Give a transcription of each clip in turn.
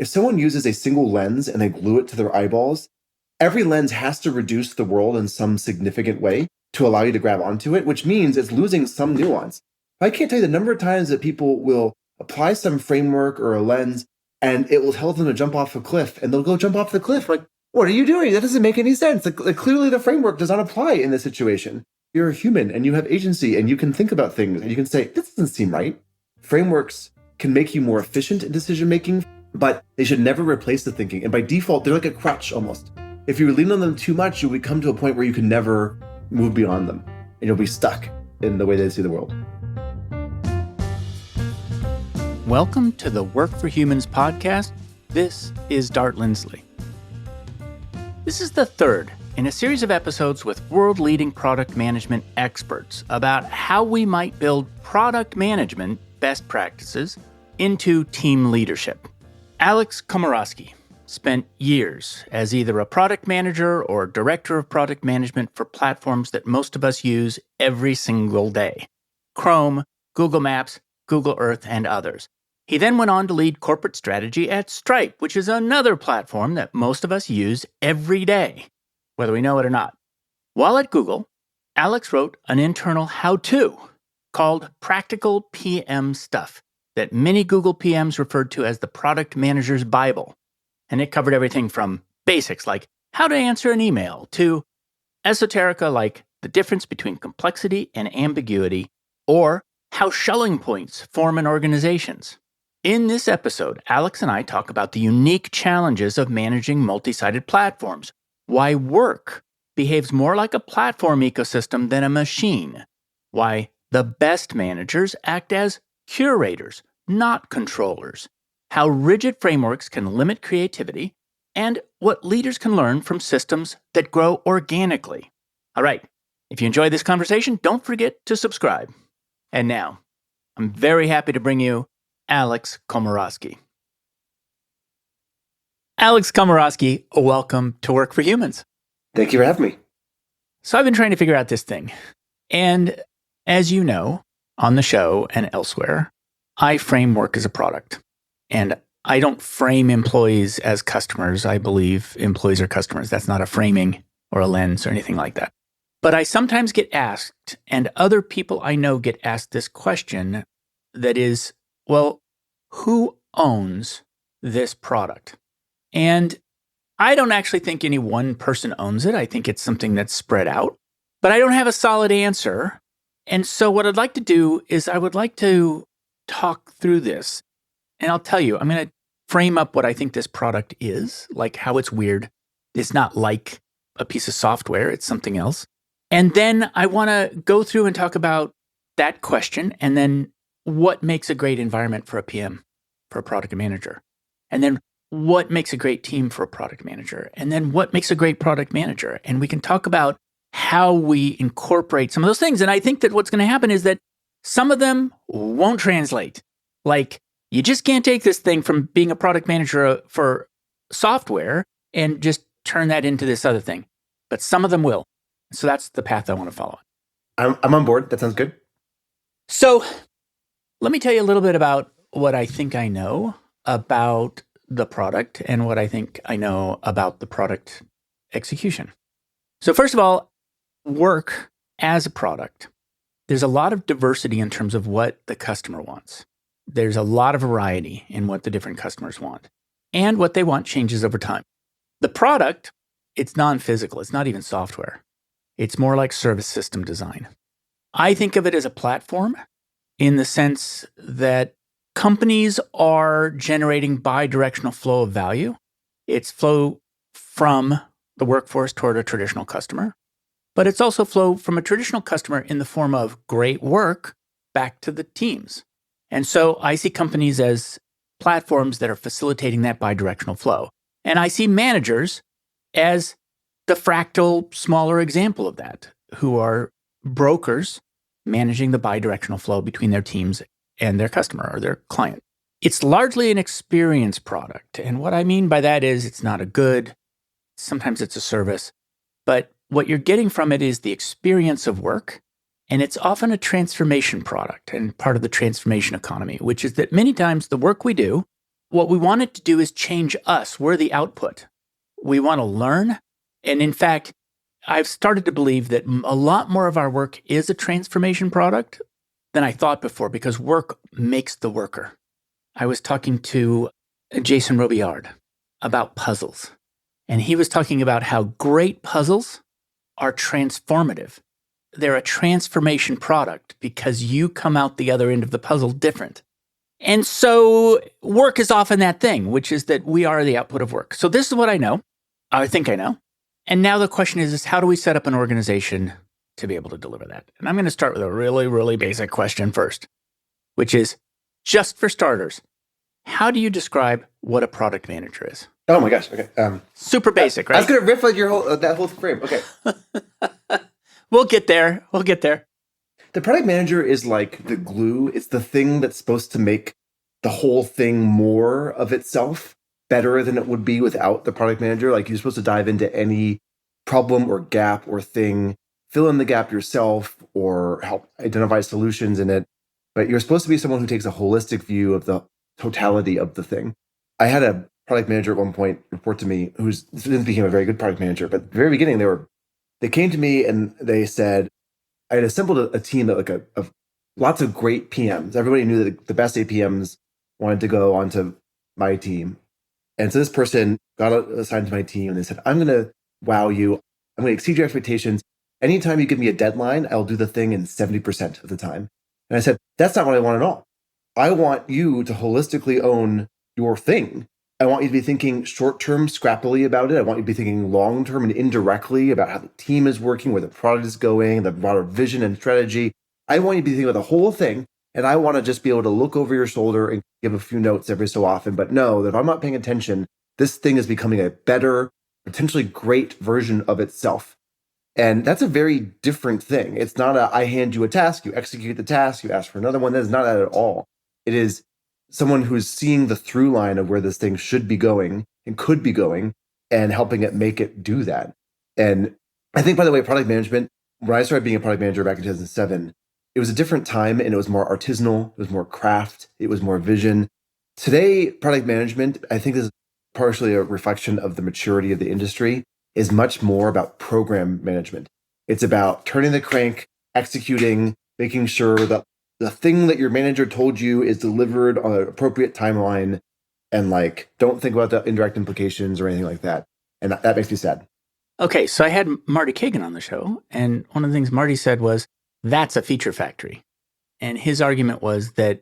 if someone uses a single lens and they glue it to their eyeballs, every lens has to reduce the world in some significant way to allow you to grab onto it, which means it's losing some nuance. I can't tell you the number of times that people will apply some framework or a lens and it will tell them to jump off a cliff, and they'll go jump off the cliff. Like, what are you doing? That doesn't make any sense. Like, clearly the framework does not apply in this situation. You're a human and you have agency and you can think about things and you can say, this doesn't seem right. Frameworks can make you more efficient in decision making, but they should never replace the thinking. And by default, they're like a crutch almost. If you lean on them too much, you'll come to a point where you can never move beyond them and you'll be stuck in the way they see the world. Welcome to the Work for Humans podcast. This is Dart Lindsley. This is the third in a series of episodes with world-leading product management experts about how we might build product management best practices into team leadership. Alex Komoroske spent years as either a product manager or director of product management for platforms that most of us use every single day: Chrome, Google Maps, Google Earth, and others. He then went on to lead corporate strategy at Stripe, which is another platform that most of us use every day, whether we know it or not. While at Google, Alex wrote an internal how-to called Practical PM Stuff that many Google PMs referred to as the product manager's Bible. And it covered everything from basics like how to answer an email to esoterica like the difference between complexity and ambiguity, or how shelling points form in organizations. In this episode, Alex and I talk about the unique challenges of managing multi-sided platforms, why work behaves more like a platform ecosystem than a machine, why the best managers act as curators, not controllers, how rigid frameworks can limit creativity, and what leaders can learn from systems that grow organically. All right, if you enjoyed this conversation, don't forget to subscribe. And now, I'm very happy to bring you Alex Komoroske. Alex Komoroske, welcome to Work for Humans. Thank you for having me. So I've been trying to figure out this thing. And as you know, on the show and elsewhere, I frame work as a product. And I don't frame employees as customers. I believe employees are customers. That's not a framing or a lens or anything like that. But I sometimes get asked, and other people I know get asked this question that is, well, who owns this product? And I don't actually think any one person owns it. I think it's something that's spread out, but I don't have a solid answer. And so what I'd like to do is I would like to talk through this. And I'll tell you, I'm going to frame up what I think this product is, like how it's weird. It's not like a piece of software. It's something else. And then I want to go through and talk about that question, and then what makes a great environment for a PM, for a product manager, and then what makes a great team for a product manager, and then what makes a great product manager. And we can talk about how we incorporate some of those things. And I think that what's going to happen is that some of them won't translate. Like, you just can't take this thing from being a product manager for software and just turn that into this other thing. But some of them will. So that's the path I want to follow. I'm on board. That sounds good. So let me tell you a little bit about what I think I know about the product and what I think I know about the product execution. So first of all, work as a product. There's a lot of diversity in terms of what the customer wants. There's a lot of variety in what the different customers want. And what they want changes over time. The product, it's non-physical. It's not even software. It's more like service system design. I think of it as a platform in the sense that companies are generating bi-directional flow of value. It's flow from the workforce toward a traditional customer, but it's also flow from a traditional customer in the form of great work back to the teams. And so I see companies as platforms that are facilitating that bi-directional flow. And I see managers as the fractal, smaller example of that, who are brokers managing the bi-directional flow between their teams and their customer or their client. It's largely an experience product. And what I mean by that is it's not a good, sometimes it's a service, but what you're getting from it is the experience of work. And it's often a transformation product and part of the transformation economy, which is that many times the work we do what we want it to do is change us. We're the output. We want to learn. And in fact, I've started to believe that a lot more of our work is a transformation product than I thought before, because work makes the worker. I was talking to Jason Robillard about puzzles, and he was talking about how great puzzles are transformative. They're a transformation product because you come out the other end of the puzzle different. And so work is often that thing, which is that we are the output of work. So this is what I know. I think I know. And now the question is how do we set up an organization to be able to deliver that? And I'm going to start with a really, really basic question first, which is, just for starters, how do you describe what a product manager is? Oh my gosh. Okay. Super basic, right? I was going to riff on your that whole frame. Okay. We'll get there. The product manager is like the glue. It's the thing that's supposed to make the whole thing more of itself, better than it would be without the product manager. Like, you're supposed to dive into any problem or gap or thing, fill in the gap yourself, or help identify solutions in it. But you're supposed to be someone who takes a holistic view of the totality of the thing. I had a product manager at one point report to me who's then became a very good product manager. But at the very beginning, they came to me and they said, I had assembled a team of lots of great PMs. Everybody knew that the best APMs wanted to go onto my team. And so this person got assigned to my team and they said, I'm going to wow you. I'm going to exceed your expectations. Anytime you give me a deadline, I'll do the thing in 70% of the time. And I said, that's not what I want at all. I want you to holistically own your thing. I want you to be thinking short-term, scrappily about it. I want you to be thinking long-term and indirectly about how the team is working, where the product is going, the broader vision and strategy. I want you to be thinking about the whole thing. And I want to just be able to look over your shoulder and give a few notes every so often. But know that if I'm not paying attention, this thing is becoming a better, potentially great version of itself. And that's a very different thing. It's not I hand you a task, you execute the task, you ask for another one. That is not that at all. It is someone who's seeing the through line of where this thing should be going and could be going and helping it make it do that. And I think, by the way, product management, when I started being a product manager back in 2007, it was a different time and it was more artisanal, it was more craft, it was more vision. Today, product management, I think, is partially a reflection of the maturity of the industry, is much more about program management. It's about turning the crank, executing, making sure that the thing that your manager told you is delivered on an appropriate timeline, and don't think about the indirect implications or anything like that. And that makes me sad. Okay, so I had Marty Kagan on the show, and one of the things Marty said was, that's a feature factory. And his argument was that,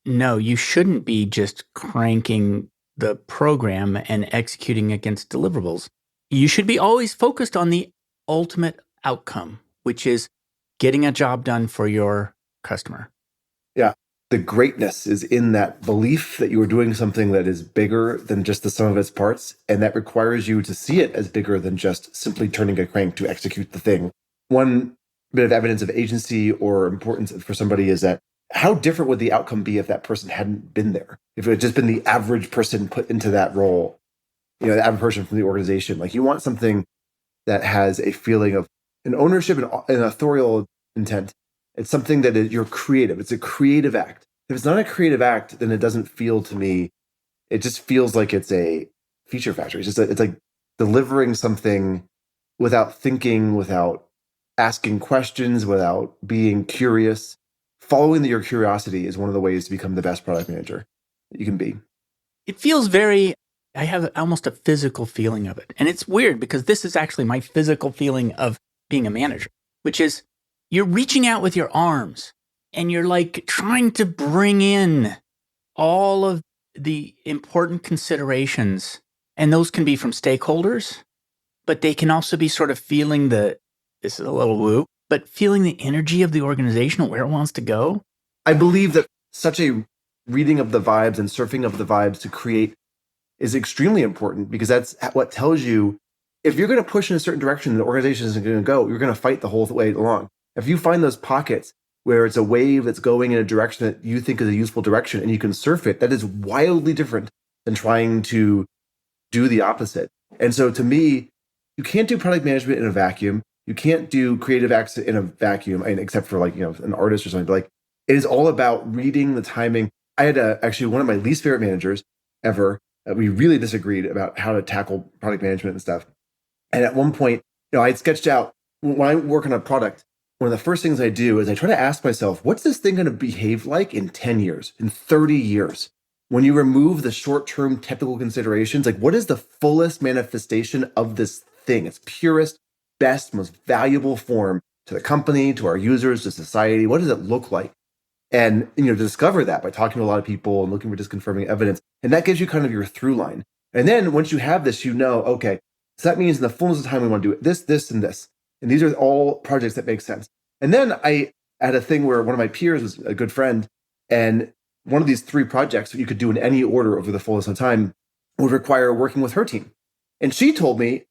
no, you shouldn't be just cranking the program and executing against deliverables. You should be always focused on the ultimate outcome, which is getting a job done for your customer. Yeah. The greatness is in that belief that you are doing something that is bigger than just the sum of its parts. And that requires you to see it as bigger than just simply turning a crank to execute the thing. One bit of evidence of agency or importance for somebody is that how different would the outcome be if that person hadn't been there? If it had just been the average person put into that role, the average person from the organization. You want something that has a feeling of an ownership and an authorial intent. It's something that you're creative. It's a creative act. If it's not a creative act, then it doesn't feel to me, it just feels like it's a feature factory. It's like delivering something without thinking, without asking questions, without being curious. Following your curiosity is one of the ways to become the best product manager that you can be. It feels I have almost a physical feeling of it. And it's weird because this is actually my physical feeling of being a manager, which is you're reaching out with your arms and you're trying to bring in all of the important considerations. And those can be from stakeholders, but they can also be sort of feeling this is a little woo, but feeling the energy of the organization, where it wants to go. I believe that such a reading of the vibes and surfing of the vibes to create is extremely important, because that's what tells you if you're going to push in a certain direction, the organization isn't going to go, you're going to fight the whole way along. If you find those pockets where it's a wave that's going in a direction that you think is a useful direction and you can surf it, that is wildly different than trying to do the opposite. And so to me, you can't do product management in a vacuum. You can't do creative acts in a vacuum, except for an artist or something. But it is all about reading the timing. I had actually one of my least favorite managers ever. We really disagreed about how to tackle product management and stuff. And at one point, I had sketched out when I work on a product, one of the first things I do is I try to ask myself, what's this thing going to behave like in 10 years, in 30 years? When you remove the short-term technical considerations, like what is the fullest manifestation of this thing? Its purest, best, most valuable form to the company, to our users, to society. What does it look like? And to discover that by talking to a lot of people and looking for disconfirming evidence. And that gives you kind of your through line. And then once you have this, okay, so that means in the fullness of time we want to do it, this, and this. And these are all projects that make sense. And then I had a thing where one of my peers was a good friend, and one of these 3 projects that you could do in any order over the fullness of time would require working with her team. And she told me,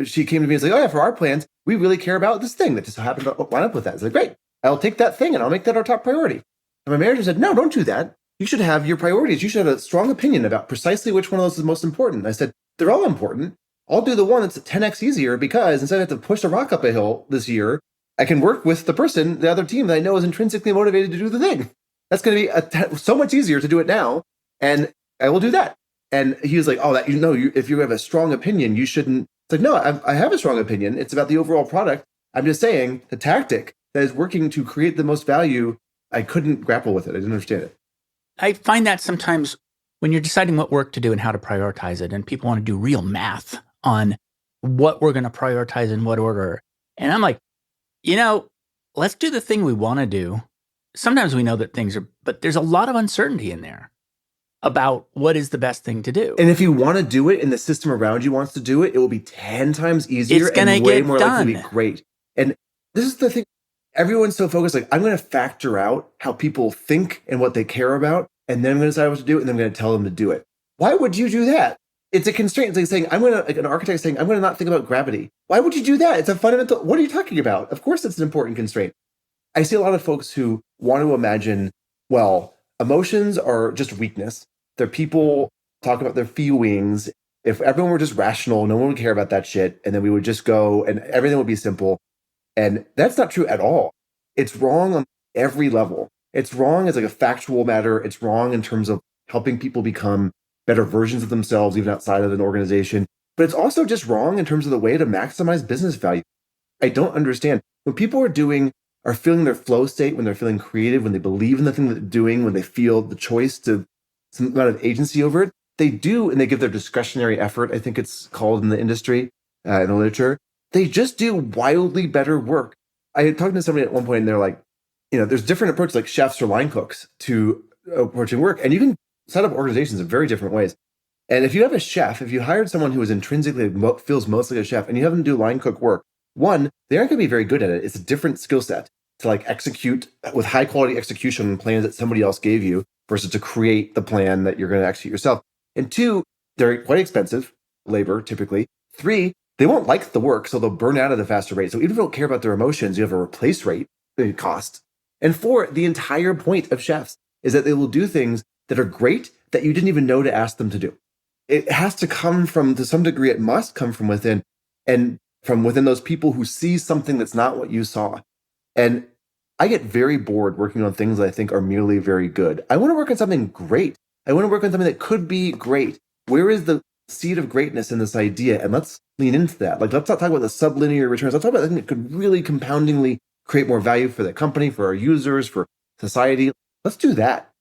she came to me and was like, oh yeah, for our plans, we really care about this thing that just happened to line up with that. I was like, great, I'll take that thing and I'll make that our top priority. And my manager said, no, don't do that. You should have your priorities. You should have a strong opinion about precisely which one of those is most important. I said, they're all important. I'll do the one that's 10x easier because instead of having to push a rock up a hill this year, I can work with the other team that I know is intrinsically motivated to do the thing. That's going to be so much easier to do it now, and I will do that. And he was like, oh, if you have a strong opinion, you shouldn't. It's like, no, I have a strong opinion. It's about the overall product. I'm just saying the tactic that is working to create the most value, I couldn't grapple with it. I didn't understand it. I find that sometimes when you're deciding what work to do and how to prioritize it, and people want to do real math on what we're going to prioritize in what order. And I'm like, let's do the thing we want to do. Sometimes we know that but there's a lot of uncertainty in there about what is the best thing to do. And if you want to do it and the system around you wants to do it, it will be 10 times easier and way more likely to be great. And this is the thing. Everyone's so focused, like, I'm going to factor out how people think and what they care about, and then I'm going to decide what to do, and then I'm going to tell them to do it. Why would you do that? It's a constraint. It's like saying, an architect saying, I'm going to not think about gravity. Why would you do that? It's a fundamental, what are you talking about? Of course it's an important constraint. I see a lot of folks who want to imagine, well, emotions are just weakness. They're people talk about their feelings. If everyone were just rational, no one would care about that shit. And then we would just go and everything would be simple. And that's not true at all. It's wrong on every level. It's wrong as like a factual matter. It's wrong in terms of helping people become better versions of themselves, even outside of an organization. But it's also just wrong in terms of the way to maximize business value. I don't understand. When people are feeling their flow state, when they're feeling creative, when they believe in the thing that they're doing, when they feel the choice to some amount of agency over it, they do, and they give their discretionary effort, I think it's called in the industry, in the literature, they just do wildly better work. I had talked to somebody at one point and they're like, there's different approaches like chefs or line cooks to approaching work. And you can set up organizations in very different ways. And if you have a chef, if you hired someone who is intrinsically feels mostly a chef and you have them do line cook work, one, they aren't going to be very good at it. It's a different skill set to like execute with high quality execution on plans that somebody else gave you versus to create the plan that you're going to execute yourself. And two, they're quite expensive, labor typically. Three, they won't like the work, so they'll burn out at a faster rate. So even if you don't care about their emotions, you have a replace rate cost. And four, the entire point of chefs is that they will do things that are great that you didn't even know to ask them to do. It has to come from, to some degree, it must come from within, and from within those people who see something that's not what you saw. And I get very bored working on things that I think are merely very good. I want to work on something great. I want to work on something that could be great. Where is the seed of greatness in this idea? And let's lean into that. Like, let's not talk about the sublinear returns. Let's talk about something that could really compoundingly create more value for the company, for our users, for society. Let's do that.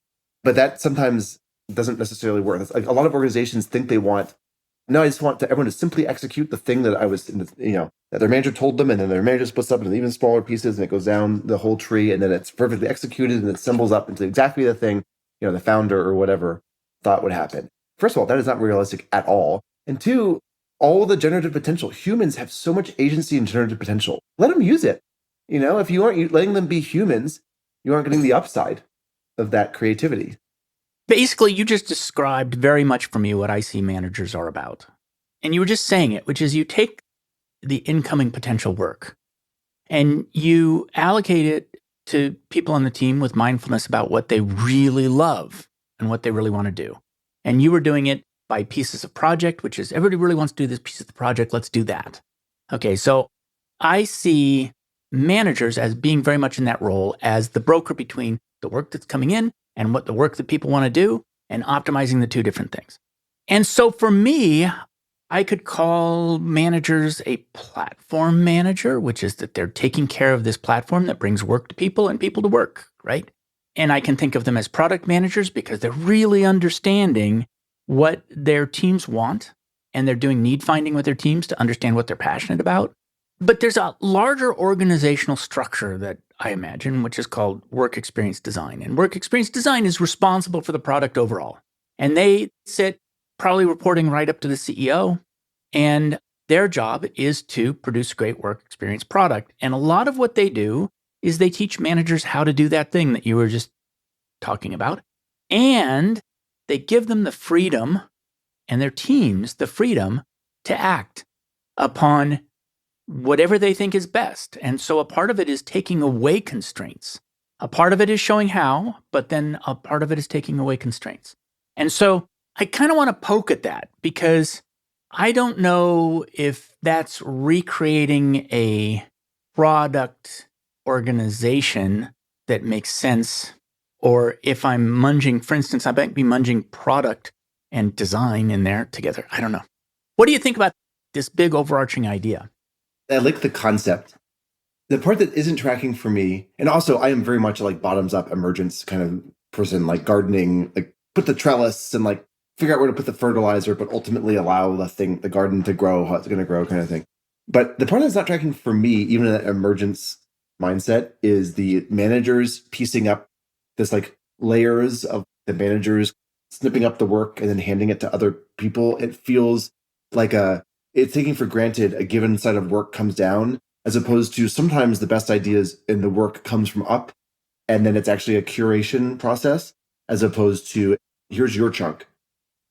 But that sometimes doesn't necessarily work. It's like a lot of organizations think they want, no, I just want everyone to simply execute the thing that I was, that their manager told them, and then their manager splits up into even smaller pieces, and it goes down the whole tree, and then it's perfectly executed, and it assembles up into exactly the thing, the founder or whatever thought would happen. First of all, that is not realistic at all. And two, all the generative potential. Humans have so much agency and generative potential. Let them use it. If you aren't letting them be humans, you aren't getting the upside of that creativity. Basically, you just described very much for me what I see managers are about. And you were just saying it, which is you take the incoming potential work and you allocate it to people on the team with mindfulness about what they really love and what they really want to do. And you were doing it by pieces of project, which is everybody really wants to do this piece of the project. Let's do that. Okay, so I see managers as being very much in that role as the broker between the work that's coming in and what the work that people want to do. and optimizing the two different things. And so for me, I could call managers a platform manager, which is that they're taking care of this platform that brings work to people and people to work, right? And I can think of them as product managers because they're really understanding what their teams want, and they're doing need finding with their teams to understand what they're passionate about. But there's a larger organizational structure that I imagine, which is called work experience design. And work experience design is responsible for the product overall. And they sit probably reporting right up to the CEO. And their job is to produce a great work experience product. And a lot of what they do is they teach managers how to do that thing that you were just talking about. And they give them the freedom and their teams the freedom to act upon whatever they think is best. And so a part of it is taking away constraints. A part of it is showing how, but then a part of it is taking away constraints. And so I kind of want to poke at that because I don't know if that's recreating a product organization that makes sense, or if I'm munging, for instance, I might be munging product and design in there together. I don't know. What do you think about this big overarching idea? I like the concept. The part that isn't tracking for me, and also I am very much like bottoms up emergence kind of person, like gardening, like put the trellis and like figure out where to put the fertilizer, but ultimately allow the garden to grow how it's going to grow kind of thing. But the part that's not tracking for me, even in that emergence mindset, is the managers piecing up this like layers of the managers snipping up the work and then handing it to other people. It feels like it's taking for granted a given set of work comes down, as opposed to sometimes the best ideas in the work comes from up, and then it's actually a curation process, as opposed to here's your chunk.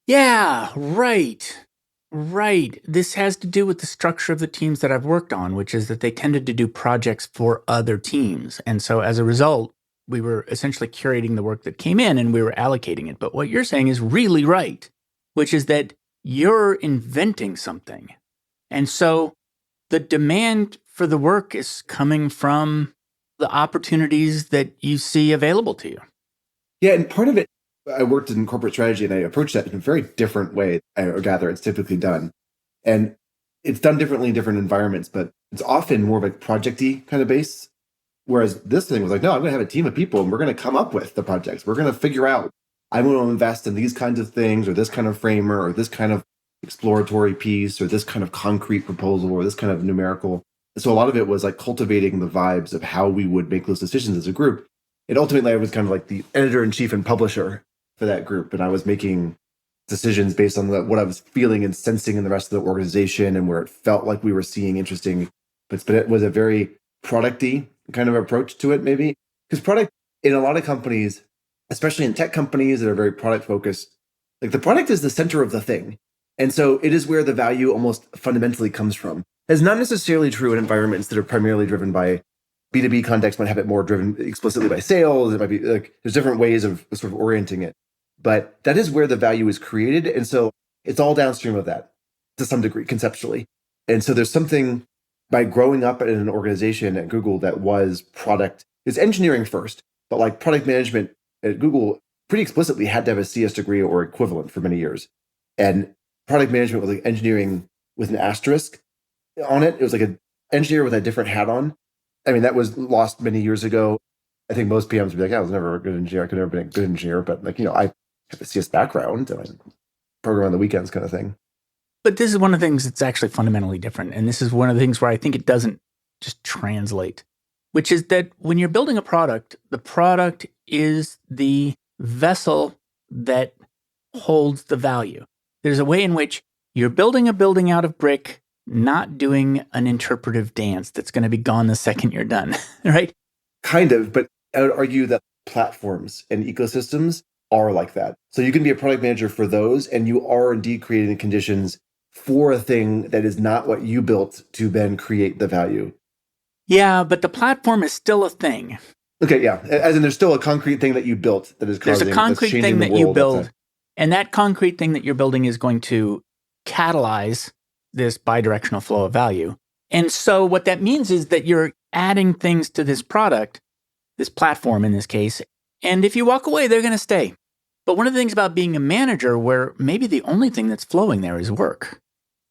Yeah, right. Right. This has to do with the structure of the teams that I've worked on, which is that they tended to do projects for other teams. And so as a result, we were essentially curating the work that came in and we were allocating it. But what you're saying is really right, which is that you're inventing something. And so the demand for the work is coming from the opportunities that you see available to you. Yeah, and part of it, I worked in corporate strategy and I approached that in a very different way. I gather it's typically done. And it's done differently in different environments, but it's often more of a project-y kind of base. Whereas this thing was like, no, I'm going to have a team of people and we're going to come up with the projects. We're going to figure out, I'm going to invest in these kinds of things or this kind of framer or this kind of exploratory piece or this kind of concrete proposal or this kind of numerical. So a lot of it was like cultivating the vibes of how we would make those decisions as a group. And ultimately, I was kind of like the editor-in-chief and publisher for that group. And I was making decisions based on what I was feeling and sensing in the rest of the organization and where it felt like we were seeing interesting. But it was a very product-y kind of approach to it, maybe. Because product, in a lot of companies, especially in tech companies that are very product-focused, like the product is the center of the thing. And so it is where the value almost fundamentally comes from. It's not necessarily true in environments that are primarily driven by B2B context, might have it more driven explicitly by sales. It might be like there's different ways of sort of orienting it. But that is where the value is created. And so it's all downstream of that to some degree, conceptually. And so there's something by growing up in an organization at Google that was product, it's engineering first, but like product management at Google pretty explicitly had to have a CS degree or equivalent for many years. And product management was like engineering with an asterisk on it. It was like an engineer with a different hat on. I mean, that was lost many years ago. I think most PMs would be like, I was never a good engineer. I could never be a good engineer. But like, I have a CS background and I program on the weekends kind of thing. But this is one of the things that's actually fundamentally different. And this is one of the things where I think it doesn't just translate, which is that when you're building a product, the product is the vessel that holds the value. There's a way in which you're building a building out of brick, not doing an interpretive dance that's going to be gone the second you're done, right? Kind of, but I would argue that platforms and ecosystems are like that. So you can be a product manager for those, and you are indeed creating the conditions for a thing that is not what you built to then create the value. Yeah, but the platform is still a thing. Okay, yeah. As in there's still a concrete thing that you built that is causing, there's a concrete thing that you build, and that concrete thing that you're building is going to catalyze this bidirectional flow of value. And so what that means is that you're adding things to this product, this platform in this case, and if you walk away, they're going to stay. But one of the things about being a manager where maybe the only thing that's flowing there is work.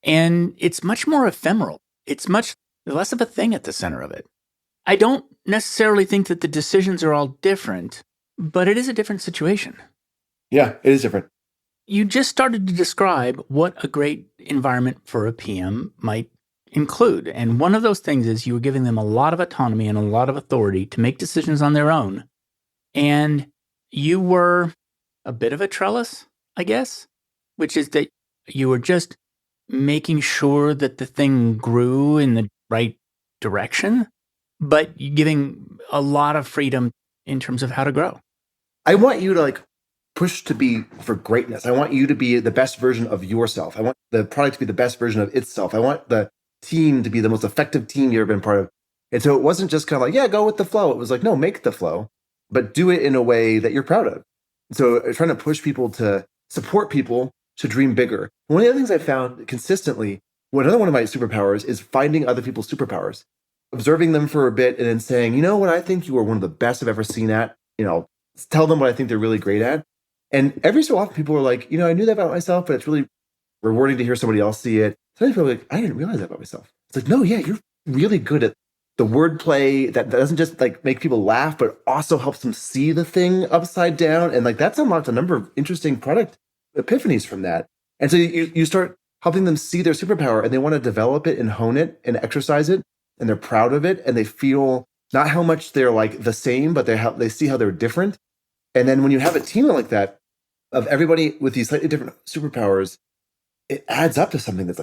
And it's much more ephemeral. It's much less of a thing at the center of it. I don't necessarily think that the decisions are all different, but it is a different situation. Yeah, it is different. You just started to describe what a great environment for a PM might include. And one of those things is you were giving them a lot of autonomy and a lot of authority to make decisions on their own. And you were a bit of a trellis, I guess, which is that you were just making sure that the thing grew in the right direction, but giving a lot of freedom in terms of how to grow. I want you to push to be for greatness. I want you to be the best version of yourself. I want the product to be the best version of itself. I want the team to be the most effective team you've ever been part of. And so it wasn't just kind of yeah, go with the flow. It was no, make the flow, but do it in a way that you're proud of. So trying to push people to support people to dream bigger. One of the other things I found consistently, another one of my superpowers is finding other people's superpowers, observing them for a bit and then saying, you know what, I think you are one of the best I've ever seen at, tell them what I think they're really great at. And every so often people are like, I knew that about myself, but it's really rewarding to hear somebody else see it. Sometimes people are like, I didn't realize that about myself. It's no, yeah, you're really good at the wordplay that doesn't just make people laugh, but also helps them see the thing upside down. And that's unlocked a number of interesting product epiphanies from that. And so you start helping them see their superpower and they want to develop it and hone it and exercise it. And they're proud of it. And they feel not how much they're the same, but they see how they're different. And then when you have a team like that of everybody with these slightly different superpowers, it adds up to something that's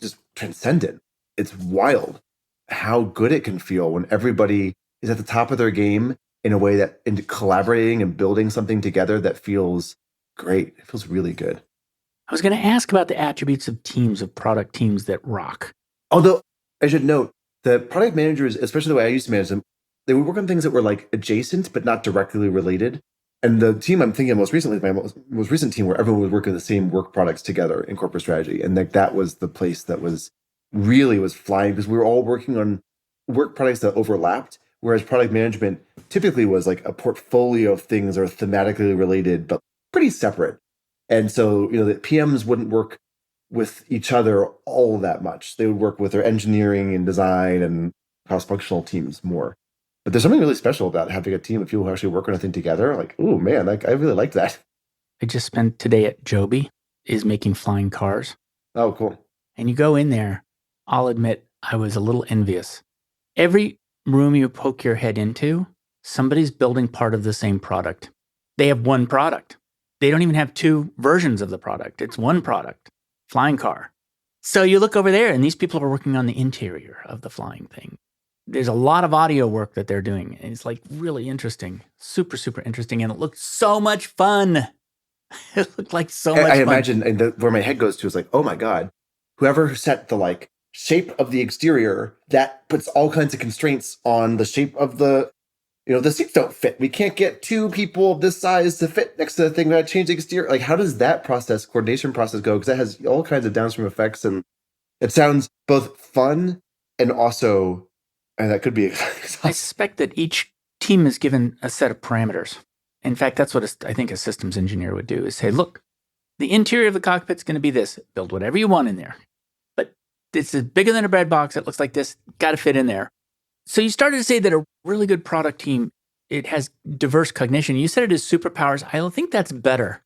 just transcendent. It's wild how good it can feel when everybody is at the top of their game in a way that into collaborating and building something together that feels great. It feels really good. I was going to ask about the attributes of teams, of product teams that rock. Although I should note, the product managers, especially the way I used to manage them, they would work on things that were adjacent but not directly related. And the team I'm thinking of most recently, my most recent team, where everyone was working the same work products together in corporate strategy. And that was the place that was flying because we were all working on work products that overlapped, whereas product management typically was a portfolio of things that are thematically related, but pretty separate. And so, the PMs wouldn't work with each other all that much. They would work with their engineering and design and cross-functional teams more. But there's something really special about having a team of people who actually work on a thing together. Oh man, I really like that. I just spent today at Joby, is making flying cars. Oh, cool. And you go in there, I'll admit I was a little envious. Every room you poke your head into, somebody's building part of the same product. They have one product. They don't even have two versions of the product. It's one product, flying car. So you look over there and these people are working on the interior of the flying thing. There's a lot of audio work that they're doing. And it's really interesting, super, super interesting. And it looked so much fun. It looked like so much fun. I imagine, and where my head goes to is oh my God, whoever set the shape of the exterior, that puts all kinds of constraints on the shape of the seats don't fit. We can't get two people of this size to fit next to the thing. We got to change the exterior. How does that coordination process go? Because that has all kinds of downstream effects. And it sounds both fun and also, and that could be I suspect that each team is given a set of parameters. In fact, that's what I think a systems engineer would do is say, look, the interior of the cockpit's going to be this. Build whatever you want in there. But it's bigger than a bread box. It looks like this. Got to fit in there. So you started to say that a really good product team, it has diverse cognition. You said it is superpowers. I don't think that's better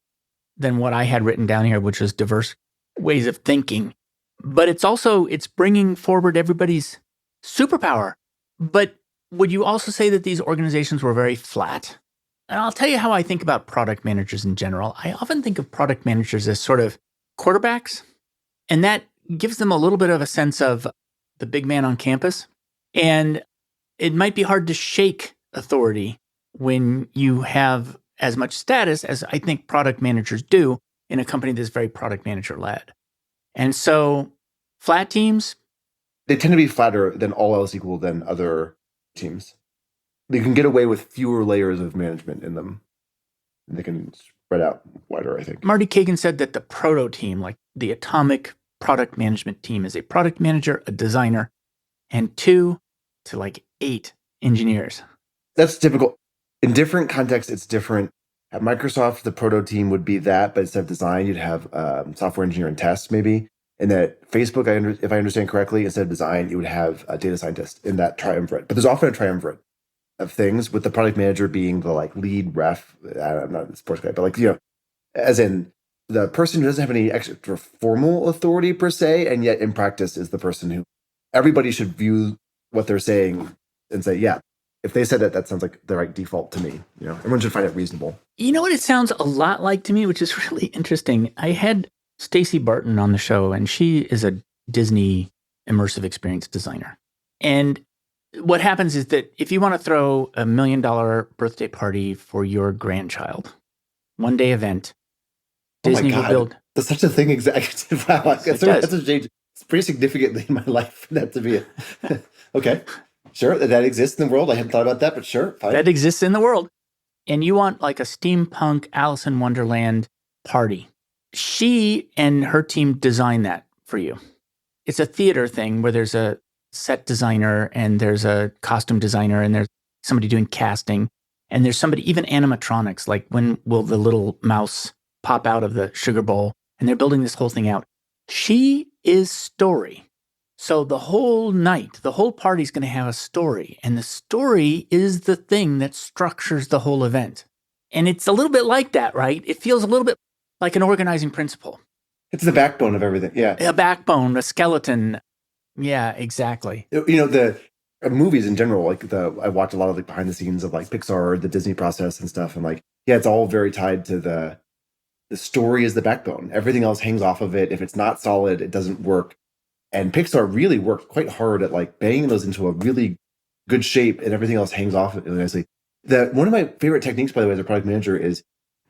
than what I had written down here, which is diverse ways of thinking. But it's bringing forward everybody's superpower. But would you also say that these organizations were very flat? And I'll tell you how I think about product managers in general. I often think of product managers as sort of quarterbacks, and that gives them a little bit of a sense of the big man on campus. And it might be hard to shake authority when you have as much status as I think product managers do in a company that's very product manager led. And so flat teams, they tend to be flatter than all else equal than other teams. They can get away with fewer layers of management in them. And they can spread out wider, I think. Marty Kagan said that the proto team, the atomic product management team, is a product manager, a designer, and 2 to 8 engineers. That's typical. In different contexts, it's different. At Microsoft, the proto team would be that, but instead of design, you'd have software engineer and test maybe. And at Facebook, if I understand correctly, instead of design, you would have a data scientist in that triumvirate. But there's often a triumvirate of things, with the product manager being the like lead ref. I'm not a sports guy, but like, as in the person who doesn't have any extra formal authority per se, and yet in practice is the person who everybody should view what they're saying and say, yeah, if they said that, that sounds like the right default to me. Everyone should find it reasonable. You know what it sounds a lot like to me, which is really interesting. I had Stacey Barton on the show, and she is a Disney immersive experience designer. And what happens is that if you want to throw $1 million birthday party for your grandchild, one-day event, Disney will build. There's such a thing exactly. Wow, that's a change. It's pretty significantly in my life for that to be it. Okay, sure, that exists in the world. I hadn't thought about that, but sure, fine. That exists in the world. And you want like a steampunk Alice in Wonderland party. She and her team design that for you. It's a theater thing where there's a set designer and there's a costume designer and there's somebody doing casting and there's somebody, even animatronics, like when will the little mouse pop out of the sugar bowl, and they're building this whole thing out. She is story. So the whole night, the whole party's going to have a story, and the story is the thing that structures the whole event. And it's a little bit like that, right? It feels a little bit like an organizing principle. It's the backbone of everything. Yeah. A backbone, a skeleton. Yeah, exactly. The movies in general, like I watch a lot of like behind the scenes of like Pixar, the Disney process and stuff. And like, yeah, it's all very tied to the story is the backbone. Everything else hangs off of it. If it's not solid, it doesn't work. And Pixar really worked quite hard at like banging those into a really good shape, and everything else hangs off it really nicely. One of my favorite techniques, by the way, as a product manager is,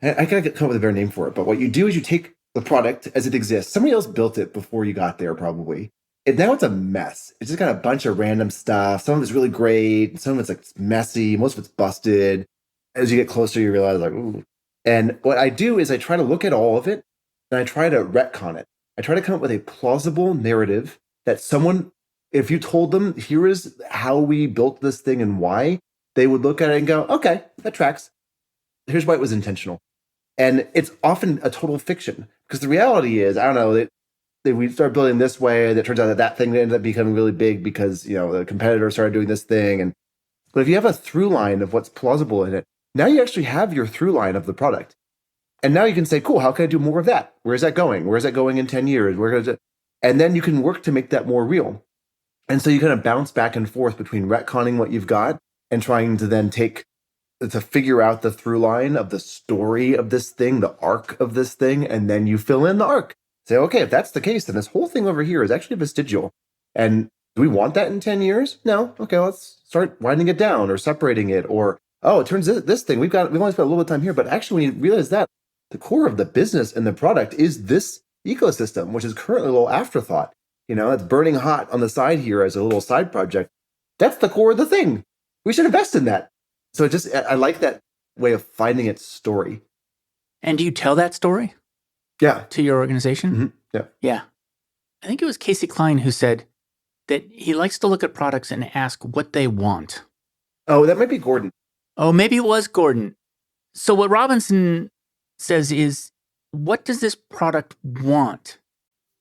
I gotta come up with a better name for it, but what you do is you take the product as it exists. Somebody else built it before you got there, probably. And now it's a mess. It's just got a bunch of random stuff. Some of it's really great. Some of it's like messy. Most of it's busted. As you get closer, you realize like, ooh. And what I do is I try to look at all of it and I try to retcon it. I try to come up with a plausible narrative that someone, if you told them, here is how we built this thing and why, they would look at it and go, okay, that tracks. Here's why it was intentional. And it's often a total fiction, because the reality is, I don't know, that we start building this way, that turns out that thing ended up becoming really big because, the competitor started doing this thing. But if you have a through line of what's plausible in it, now you actually have your through line of the product. And now you can say, cool, how can I do more of that? Where is that going? Where is that going in 10 years? And then you can work to make that more real. And so you kind of bounce back and forth between retconning what you've got and trying to then to figure out the through line of the story of this thing, the arc of this thing, and then you fill in the arc. Say, okay, if that's the case, then this whole thing over here is actually vestigial. And do we want that in 10 years? No. Okay, let's start winding it down or separating it. Or, oh, it turns out this thing, we've only spent a little bit of time here, but actually when you realize that the core of the business and the product is this ecosystem, which is currently a little afterthought. It's burning hot on the side here as a little side project. That's the core of the thing. We should invest in that. So I like that way of finding its story. And do you tell that story? Yeah. To your organization? Mm-hmm. Yeah. Yeah. I think it was Casey Klein who said that he likes to look at products and ask what they want. Oh, that might be Gordon. Oh, maybe it was Gordon. So what Robinson says is, what does this product want?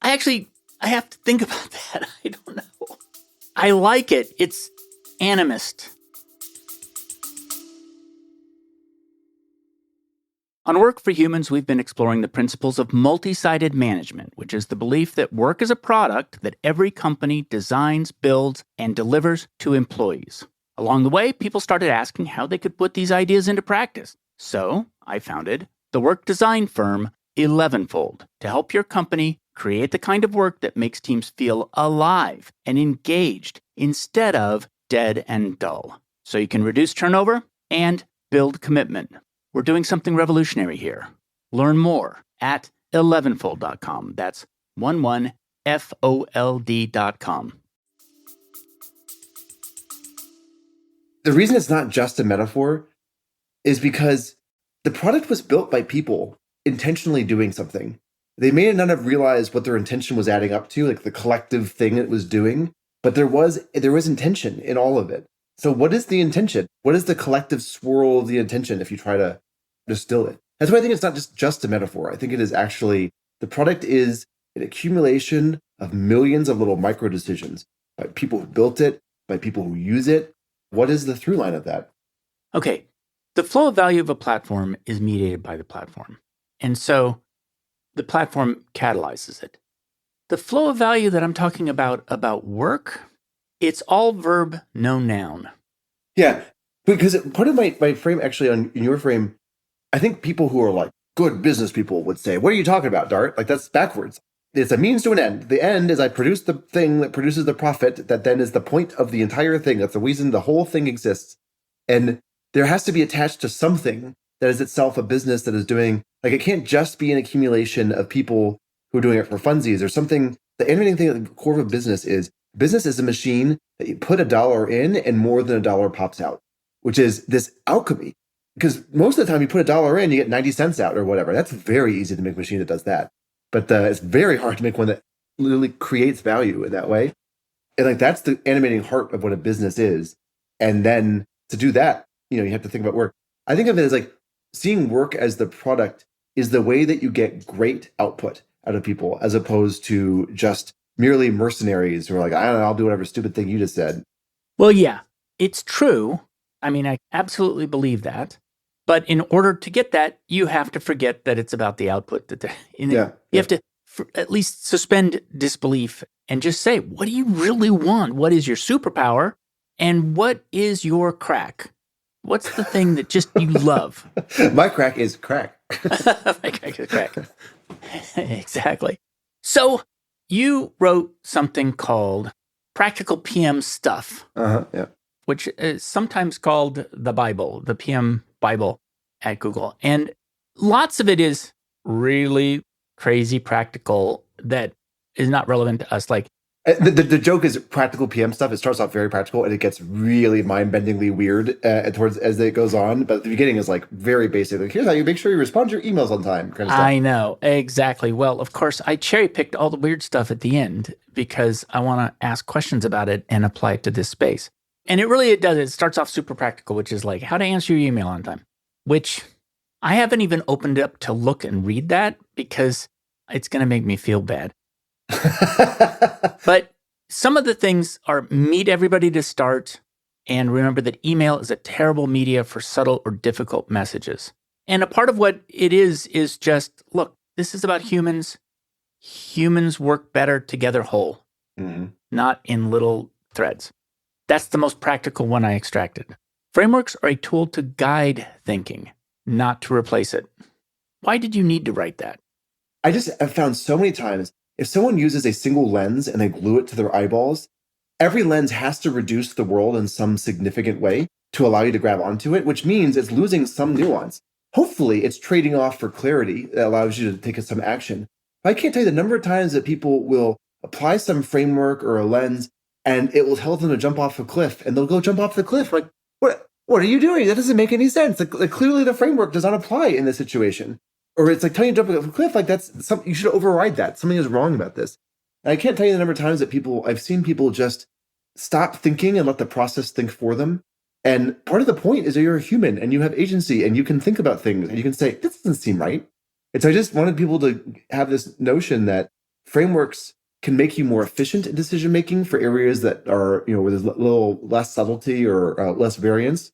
I have to think about that. I don't know. I like it. It's animist. On Work for Humans, we've been exploring the principles of multi-sided management, which is the belief that work is a product that every company designs, builds, and delivers to employees. Along the way, people started asking how they could put these ideas into practice. So I founded the work design firm 11fold to help your company create the kind of work that makes teams feel alive and engaged instead of dead and dull, so you can reduce turnover and build commitment. We're doing something revolutionary here. Learn more at 11fold.com. That's 11fold.com. The reason it's not just a metaphor is because the product was built by people intentionally doing something. They may not have realized what their intention was adding up to, like the collective thing it was doing, but there was intention in all of it. So what is the intention? What is the collective swirl of the intention if you try to distill it. That's why I think it's not just a metaphor. I think it is actually, the product is an accumulation of millions of little micro decisions by people who built it, by people who use it. What is the through line of that? Okay. The flow of value of a platform is mediated by the platform. And so the platform catalyzes it. The flow of value that I'm talking about work, it's all verb, no noun. Yeah, because part of my frame, actually, in your frame, I think people who are like good business people would say, what are you talking about, Dart? Like, that's backwards. It's a means to an end. The end is I produce the thing that produces the profit that then is the point of the entire thing. That's the reason the whole thing exists. And there has to be attached to something that is itself a business that is doing, like, it can't just be an accumulation of people who are doing it for funsies or something. The animating thing at the core of a business is a machine that you put $1 in and more than $1 pops out, which is this alchemy. Because most of the time you put $1 in, you get 90 cents out or whatever. That's very easy to make a machine that does that. But it's very hard to make one that literally creates value in that way. And like, that's the animating heart of what a business is. And then to do that, you have to think about work. I think of it as like seeing work as the product is the way that you get great output out of people, as opposed to just merely mercenaries who are like, I don't know, I'll do whatever stupid thing you just said. Well, yeah, it's true. I mean, I absolutely believe that. But in order to get that, you have to forget that it's about the output. You have to at least suspend disbelief and just say, what do you really want? What is your superpower? And what is your crack? What's the thing that just you love? My crack is crack. My crack is crack. Exactly. So you wrote something called Practical PM Stuff. Yeah. Which is sometimes called the Bible, the PM Bible at Google. And lots of it is really crazy practical that is not relevant to us. Like the joke is practical PM stuff. It starts off very practical and it gets really mind-bendingly weird towards as it goes on. But at the beginning is like very basic. Like, here's how you make sure you respond to your emails on time. Kind of stuff. I know, exactly. Well, of course, I cherry-picked all the weird stuff at the end because I want to ask questions about it and apply it to this space. And it does. It starts off super practical, which is like how to answer your email on time, which I haven't even opened up to look and read that because it's going to make me feel bad. But some of the things are meet everybody to start and remember that email is a terrible media for subtle or difficult messages. And a part of what it is just, look, this is about humans. Humans work better together whole, not in little threads. That's the most practical one I extracted. Frameworks are a tool to guide thinking, not to replace it. Why did you need to write that? I've found so many times, if someone uses a single lens and they glue it to their eyeballs, every lens has to reduce the world in some significant way to allow you to grab onto it, which means it's losing some nuance. Hopefully, it's trading off for clarity that allows you to take some action. But I can't tell you the number of times that people will apply some framework or a lens and it will tell them to jump off a cliff, and they'll go jump off the cliff. Like, what are you doing? That doesn't make any sense. Like clearly the framework does not apply in this situation. Or it's like telling you to jump off a cliff, like that's something, you should override that. Something is wrong about this. And I can't tell you the number of times that I've seen people just stop thinking and let the process think for them. And part of the point is that you're a human and you have agency and you can think about things and you can say, this doesn't seem right. And so I just wanted people to have this notion that frameworks can make you more efficient in decision making for areas that are, where there's a little less subtlety or less variance,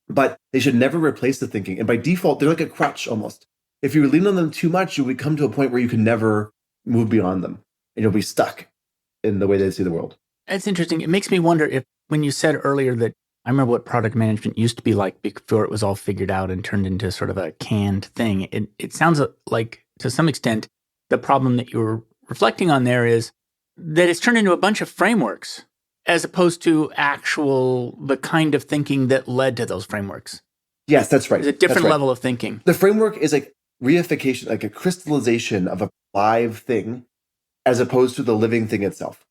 but they should never replace the thinking. And by default, they're like a crutch almost. If you lean on them too much, you would come to a point where you can never move beyond them, and you'll be stuck in the way they see the world. That's interesting. It makes me wonder if, when you said earlier that I remember what product management used to be like before it was all figured out and turned into sort of a canned thing. It sounds like, to some extent, the problem that you were reflecting on there is that it's turned into a bunch of frameworks as opposed to the kind of thinking that led to those frameworks. Yes, that's right. It's a different level of thinking. The framework is like reification, like a crystallization of a live thing as opposed to the living thing itself.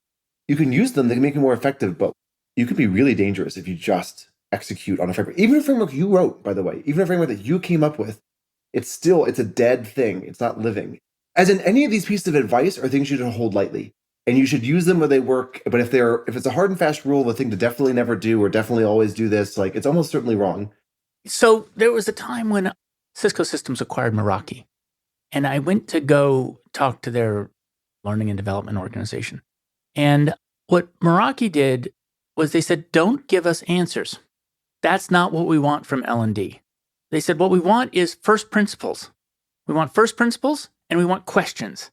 You can use them, they can make you more effective, but you could be really dangerous if you just execute on a framework. Even a framework you wrote, by the way, even a framework that you came up with, it's a dead thing. It's not living. As in, any of these pieces of advice are things you should hold lightly. And you should use them where they work. But if it's a hard and fast rule of a thing to definitely never do or definitely always do this, like, it's almost certainly wrong. So there was a time when Cisco Systems acquired Meraki. And I went to go talk to their learning and development organization. And what Meraki did was they said, don't give us answers. That's not what we want from L&D. They said, what we want is first principles. We want first principles and we want questions.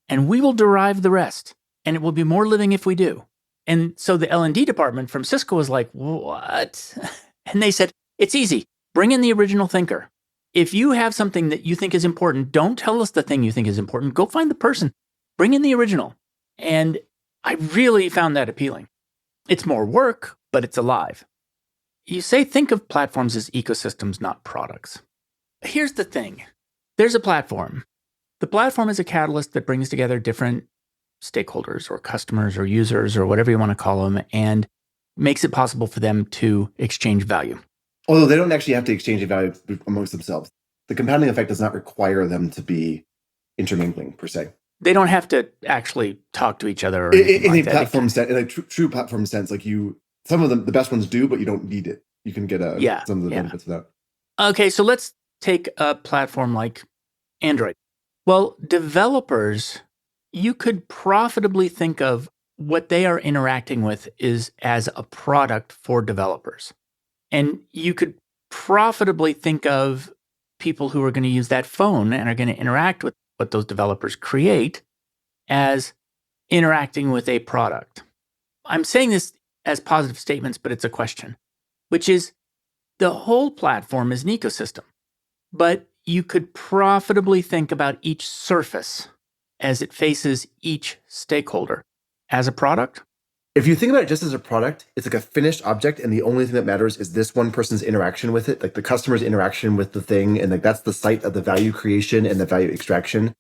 And we will derive the rest. And it will be more living if we do. And so the L&D department from Cisco was like, what? And they said, it's easy. Bring in the original thinker. If you have something that you think is important, don't tell us the thing you think is important. Go find the person. Bring in the original. And I really found that appealing. It's more work, but it's alive. You say think of platforms as ecosystems, not products. Here's the thing. There's a platform. The platform is a catalyst that brings together different stakeholders or customers or users or whatever you want to call them and makes it possible for them to exchange value. Although they don't actually have to exchange value amongst themselves. The compounding effect does not require them to be intermingling, per se. They don't have to actually talk to each other. In a platform sense, in a true platform sense, like some of them, the best ones do, but you don't need it. You can get some of the benefits without. Okay, so let's take a platform like Android. Well, developers, you could profitably think of what they are interacting with is as a product for developers. And you could profitably think of people who are going to use that phone and are going to interact with what those developers create as interacting with a product. I'm saying this as positive statements, but it's a question, which is the whole platform is an ecosystem, but you could profitably think about each surface as it faces each stakeholder as a product. If you think about it just as a product, it's like a finished object, and the only thing that matters is this one person's interaction with it, like the customer's interaction with the thing, and like that's the site of the value creation and the value extraction.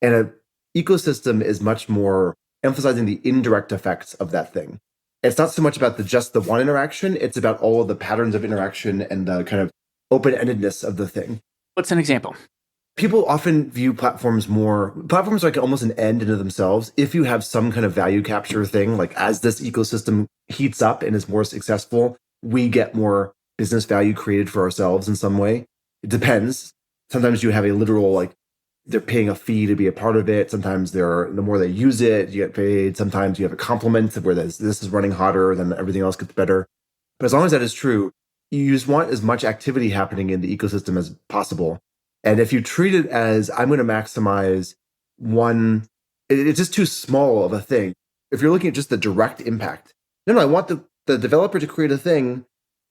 And an ecosystem is much more emphasizing the indirect effects of that thing. It's not so much about just the one interaction, it's about all of the patterns of interaction and the kind of open-endedness of the thing. What's an example? People often view platforms are like almost an end into themselves. If you have some kind of value capture thing, like as this ecosystem heats up and is more successful, we get more business value created for ourselves in some way. It depends. Sometimes you have a literal, like, they're paying a fee to be a part of it. Sometimes the more they use it, you get paid. Sometimes you have a compliment where this is running hotter, then everything else gets better. But as long as that is true, you just want as much activity happening in the ecosystem as possible. And if you treat it as, I'm going to maximize one, it's just too small of a thing. If you're looking at just the direct impact, no, I want the developer to create a thing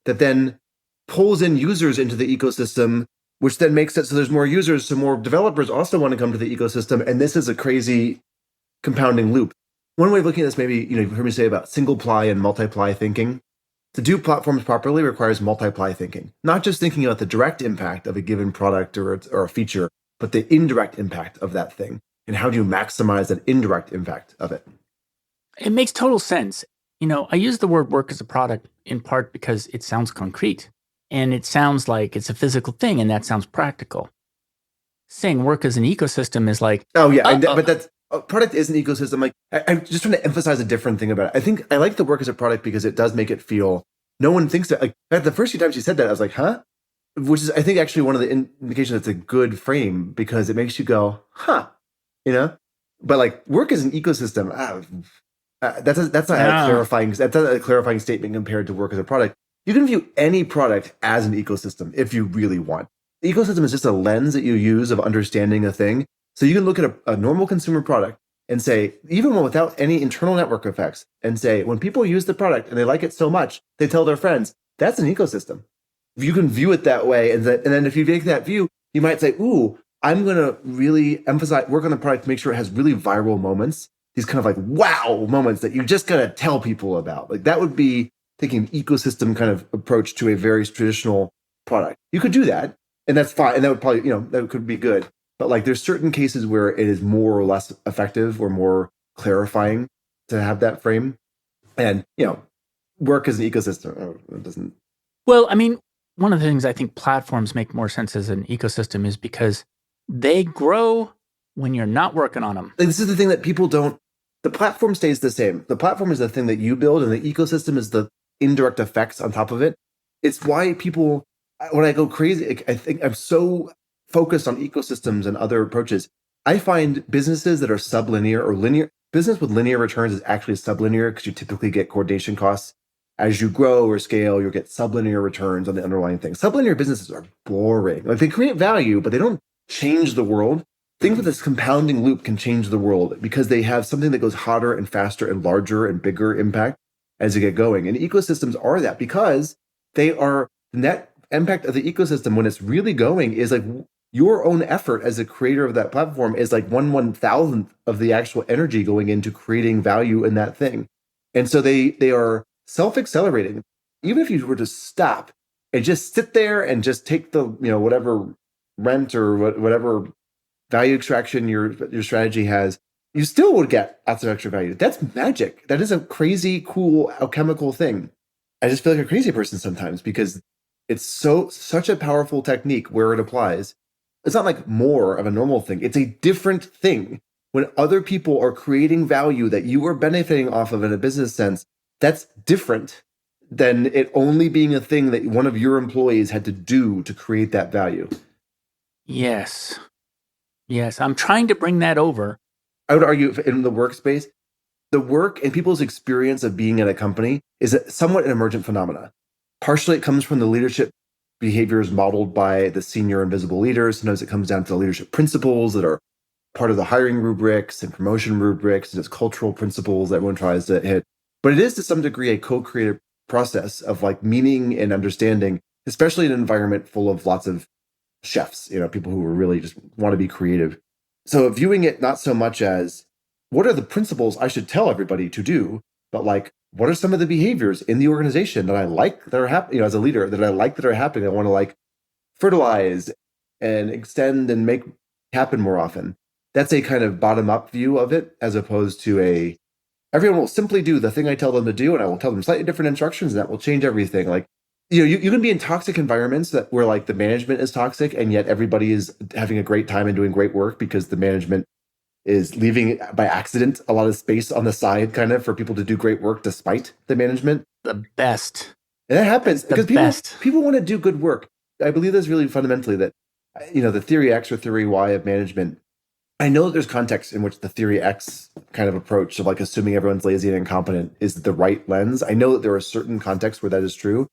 that then pulls in users into the ecosystem, which then makes it so there's more users, so more developers also want to come to the ecosystem. And this is a crazy compounding loop. One way of looking at this, maybe, you've heard me say about single ply and multiply thinking. To do platforms properly requires multiply thinking, not just thinking about the direct impact of a given product or a feature, but the indirect impact of that thing. And how do you maximize that indirect impact of it? It makes total sense. I use the word work as a product in part because it sounds concrete and it sounds like it's a physical thing, and that sounds practical. Saying work as an ecosystem is like, oh yeah, but that's product is an ecosystem. Like I'm just trying to emphasize a different thing about it. I think I like the work as a product because it does make it feel no one thinks that. Like the first few times you said that, I was like, huh? Which is, I think, actually one of the indications that's a good frame because it makes you go, huh? But like work as an ecosystem, that's not a clarifying. That's not a clarifying statement compared to work as a product. You can view any product as an ecosystem if you really want. The ecosystem is just a lens that you use of understanding a thing. So you can look at a normal consumer product and say, even one without any internal network effects, and say, when people use the product and they like it so much, they tell their friends, that's an ecosystem. If you can view it that way, and then if you take that view, you might say, ooh, I'm going to really work on the product to make sure it has really viral moments, these kind of like wow moments that you just got to tell people about. Like that would be taking an ecosystem kind of approach to a very traditional product. You could do that, and that's fine. And that would probably, that could be good. But like there's certain cases where it is more or less effective or more clarifying to have that frame. And, work as an ecosystem, it doesn't. Well, I mean, one of the things I think platforms make more sense as an ecosystem is because they grow when you're not working on them. This is the thing that people don't, the platform stays the same. The platform is the thing that you build, and the ecosystem is the indirect effects on top of it. It's why people, when I go crazy, I think I'm so focused on ecosystems and other approaches, I find businesses that are sublinear or linear, business with linear returns is actually sublinear because you typically get coordination costs. As you grow or scale, you'll get sublinear returns on the underlying thing. Sublinear businesses are boring. Like they create value, but they don't change the world. Things with this compounding loop can change the world because they have something that goes hotter and faster and larger and bigger impact as you get going. And ecosystems are that because they are net impact of the ecosystem when it's really going is like your own effort as a creator of that platform is like 1/1000th of the actual energy going into creating value in that thing. And so they are self-accelerating. Even if you were to stop and just sit there and just take the, whatever rent or whatever value extraction your strategy has, you still would get lots of extra value. That's magic. That is a crazy, cool, alchemical thing. I just feel like a crazy person sometimes because it's such a powerful technique where it applies. It's not like more of a normal thing. It's a different thing. When other people are creating value that you are benefiting off of in a business sense, that's different than it only being a thing that one of your employees had to do to create that value. Yes. I'm trying to bring that over. I would argue in the workspace, the work and people's experience of being at a company is somewhat an emergent phenomena. Partially, it comes from the leadership behaviors modeled by the senior invisible leaders. Sometimes it comes down to the leadership principles that are part of the hiring rubrics and promotion rubrics and its cultural principles that everyone tries to hit. But it is to some degree a co-creative process of like meaning and understanding, especially in an environment full of lots of chefs, people who really just want to be creative. So viewing it not so much as what are the principles I should tell everybody to do, but like, what are some of the behaviors in the organization that I like that are happening, as a leader that I like that are happening? I want to like fertilize and extend and make happen more often. That's a kind of bottom up view of it, as opposed to everyone will simply do the thing I tell them to do, and I will tell them slightly different instructions, and that will change everything. Like, you can be in toxic environments where like the management is toxic, and yet everybody is having a great time and doing great work because the management is leaving by accident a lot of space on the side kind of for people to do great work despite the management. The best. And that happens because best. people want to do good work. I believe that's really fundamentally that, the theory X or theory Y of management. I know that there's context in which the theory X kind of approach of like assuming everyone's lazy and incompetent is the right lens. I know that there are certain contexts where that is true.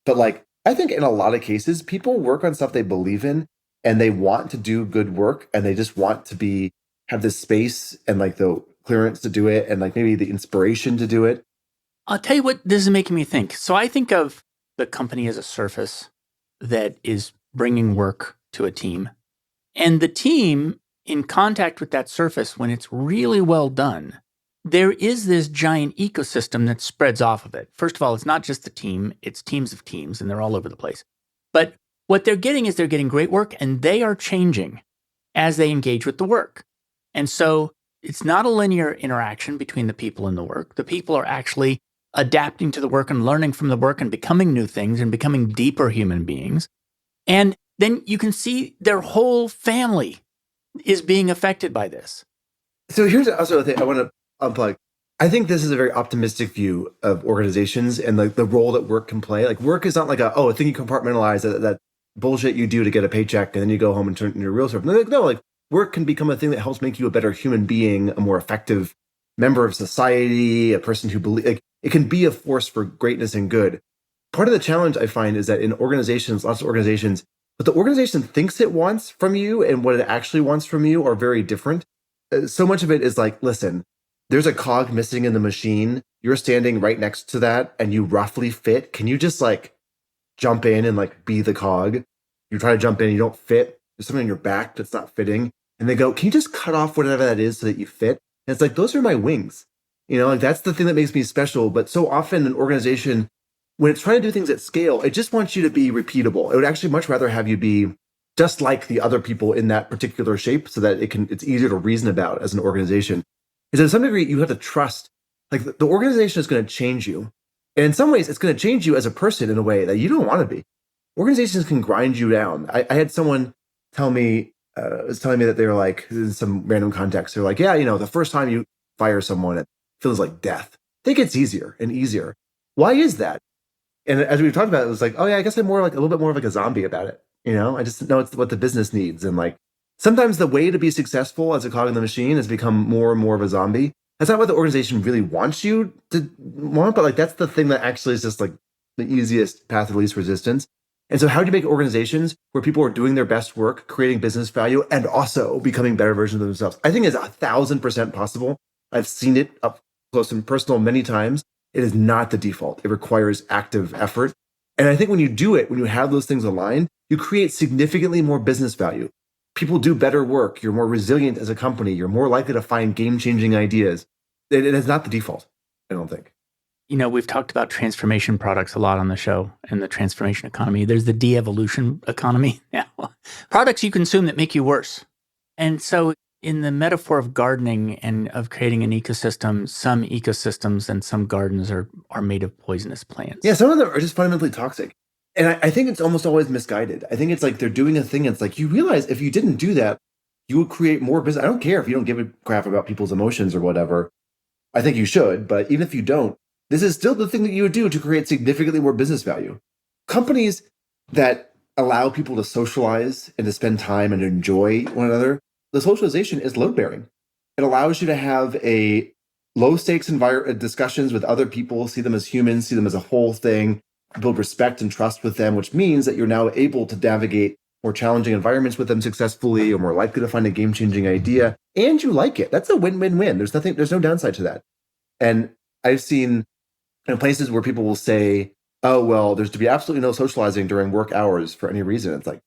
But like, I think in a lot of cases, people work on stuff they believe in and they want to do good work and they just want to have this space and like the clearance to do it and like maybe the inspiration to do it. I'll tell you what this is making me think. So I think of the company as a surface that is bringing work to a team. And the team in contact with that surface, when it's really well done, there is this giant ecosystem that spreads off of it. First of all, it's not just the team, it's teams of teams, and they're all over the place. But what they're getting is they're getting great work, and they are changing as they engage with the work. And so it's not a linear interaction between the people and the work. The people are actually adapting to the work and learning from the work and becoming new things and becoming deeper human beings. And then you can see their whole family is being affected by this. So here's also a thing I want to unplug. I think this is a very optimistic view of organizations and like the role that work can play. Like work is not like a thing you compartmentalize that bullshit you do to get a paycheck and then you go home and turn it into real stuff. No, work can become a thing that helps make you a better human being, a more effective member of society, a person who believes. It can be a force for greatness and good. Part of the challenge I find is that in organizations, lots of organizations, what the organization thinks it wants from you and what it actually wants from you are very different. So much of it is like, listen, there's a cog missing in the machine. You're standing right next to that and you roughly fit. Can you just like jump in and like be the cog? You try to jump in, you don't fit. There's something on your back that's not fitting. And they go, can you just cut off whatever that is so that you fit? And it's like, those are my wings. Like that's the thing that makes me special. But so often an organization, when it's trying to do things at scale, it just wants you to be repeatable. It would actually much rather have you be just like the other people in that particular shape so that it's easier to reason about as an organization. And so to some degree, you have to trust, like the organization is going to change you. And in some ways, it's going to change you as a person in a way that you don't want to be. Organizations can grind you down. I had someone telling me that they were like, in some random context, they're like, yeah, the first time you fire someone, it feels like death. I think it's easier and easier. Why is that? And as we talked about, it was like, oh yeah, I guess I'm more like a little bit more of like a zombie about it. I just know it's what the business needs. And like sometimes the way to be successful as a cog in the machine is become more and more of a zombie. That's not what the organization really wants you to want, but like that's the thing that actually is just like the easiest path of least resistance. And so how do you make organizations where people are doing their best work, creating business value, and also becoming better versions of themselves? I think it's 1,000% possible. I've seen it up close and personal many times. It is not the default. It requires active effort. And I think when you do it, when you have those things aligned, you create significantly more business value. People do better work. You're more resilient as a company. You're more likely to find game-changing ideas. It is not the default, I don't think. We've talked about transformation products a lot on the show and the transformation economy. There's the de-evolution economy now. Products you consume that make you worse. And so in the metaphor of gardening and of creating an ecosystem, some ecosystems and some gardens are made of poisonous plants. Yeah, some of them are just fundamentally toxic. And I think it's almost always misguided. I think it's like they're doing a thing. It's like you realize if you didn't do that, you would create more business. I don't care if you don't give a crap about people's emotions or whatever. I think you should. But even if you don't, this is still the thing that you would do to create significantly more business value. Companies that allow people to socialize and to spend time and enjoy one another, the socialization is load bearing. It allows you to have a low stakes discussions with other people, see them as humans, see them as a whole thing, build respect and trust with them, which means that you're now able to navigate more challenging environments with them successfully, or more likely to find a game-changing idea, and you like it. That's a win-win-win. There's no downside to that. And I've seen places where people will say, oh, well, there's to be absolutely no socializing during work hours for any reason. It's like,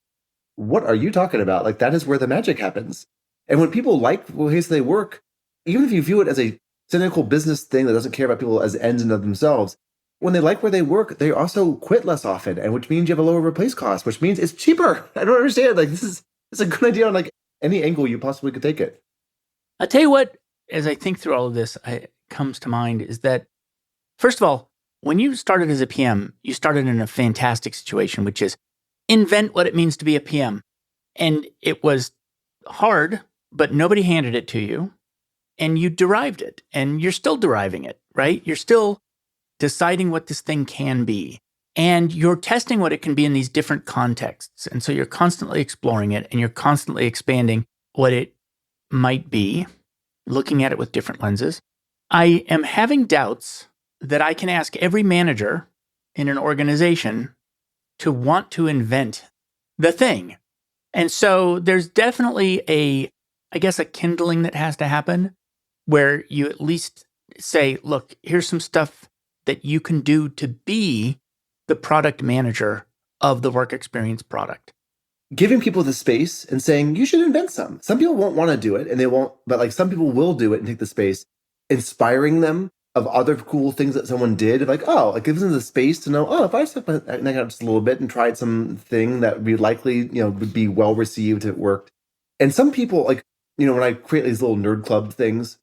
what are you talking about? Like, that is where the magic happens. And when people like the ways they work, even if you view it as a cynical business thing that doesn't care about people as ends in of themselves, when they like where they work, they also quit less often, and which means you have a lower replace cost, which means it's cheaper. I don't understand. Like, it's a good idea on like any angle you possibly could take it. I'll tell you what, as I think through all of this, comes to mind is that, first of all, when you started as a PM, you started in a fantastic situation, which is invent what it means to be a PM. And it was hard, but nobody handed it to you. And you derived it, and you're still deriving it, right? You're still deciding what this thing can be. And you're testing what it can be in these different contexts. And so you're constantly exploring it, and you're constantly expanding what it might be, looking at it with different lenses. I am having doubts that I can ask every manager in an organization to want to invent the thing. And so there's definitely a kindling that has to happen where you at least say, look, here's some stuff that you can do to be the product manager of the work experience product. Giving people the space and saying, you should invent some. Some people won't want to do it, and they won't, but like some people will do it and take the space, inspiring them of other cool things that someone did. Like, oh, it gives them the space to know, oh, if I step back out just a little bit and tried something that would be likely, would be well received, it worked. And some people, like, when I create these little nerd club things,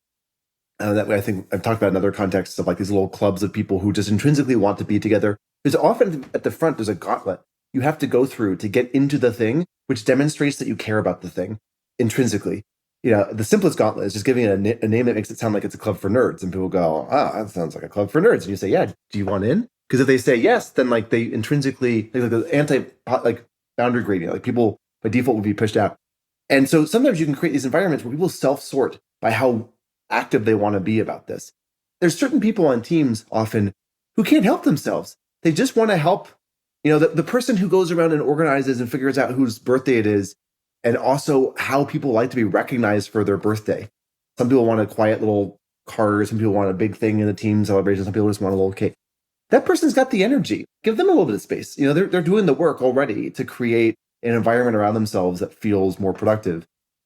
that way I think I've talked about in other contexts of like these little clubs of people who just intrinsically want to be together. There's often at the front, there's a gauntlet you have to go through to get into the thing, which demonstrates that you care about the thing intrinsically. The simplest gauntlet is just giving it a name that makes it sound like it's a club for nerds. And people go, that sounds like a club for nerds. And you say, yeah, do you want in? Because if they say yes, then like they intrinsically, like the boundary gradient, like people by default would be pushed out. And so sometimes you can create these environments where people self-sort by how active they want to be about this. There's certain people on teams often who can't help themselves. They just want to help, the person who goes around and organizes and figures out whose birthday it is, and also how people like to be recognized for their birthday. Some people want a quiet little card. Some people want a big thing in the team celebration. Some people just want a little cake. That person's got the energy. Give them a little bit of space. They're doing the work already to create an environment around themselves that feels more productive.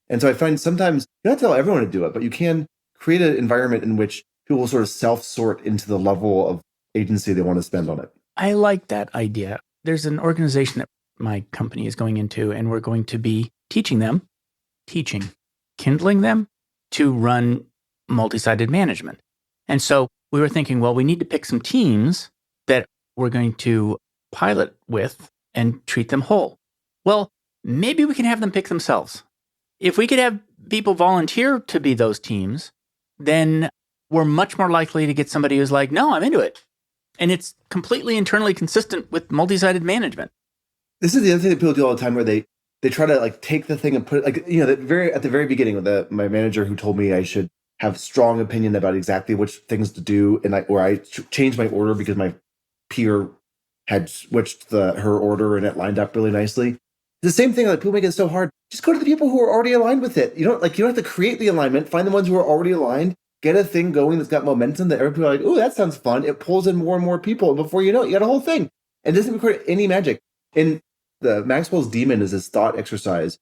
And so I find sometimes you don't have to tell everyone to do it, but you can create an environment in which people will sort of self-sort into the level of agency they want to spend on it. I like that idea. There's an organization that my company is going into, and we're going to be kindling them to run multi-sided management. And so we were thinking, well, we need to pick some teams that we're going to pilot with and treat them whole. Well, maybe we can have them pick themselves. If we could have people volunteer to be those teams, then we're much more likely to get somebody who's like, no, I'm into it. And it's completely internally consistent with multi-sided management. This is the other thing that people do all the time where they try to like take the thing and put it like, at the very beginning with my manager who told me I should have strong opinion about exactly which things to do, and I changed my order because my peer had switched her order and it lined up really nicely. The same thing, like people make it so hard. Just go to the people who are already aligned with it. You don't have to create the alignment. Find the ones who are already aligned. Get a thing going that's got momentum that everybody are like, oh, that sounds fun. It pulls in more and more people, and before you know it, you got a whole thing. And it doesn't require any magic. And the Maxwell's demon is this thought exercise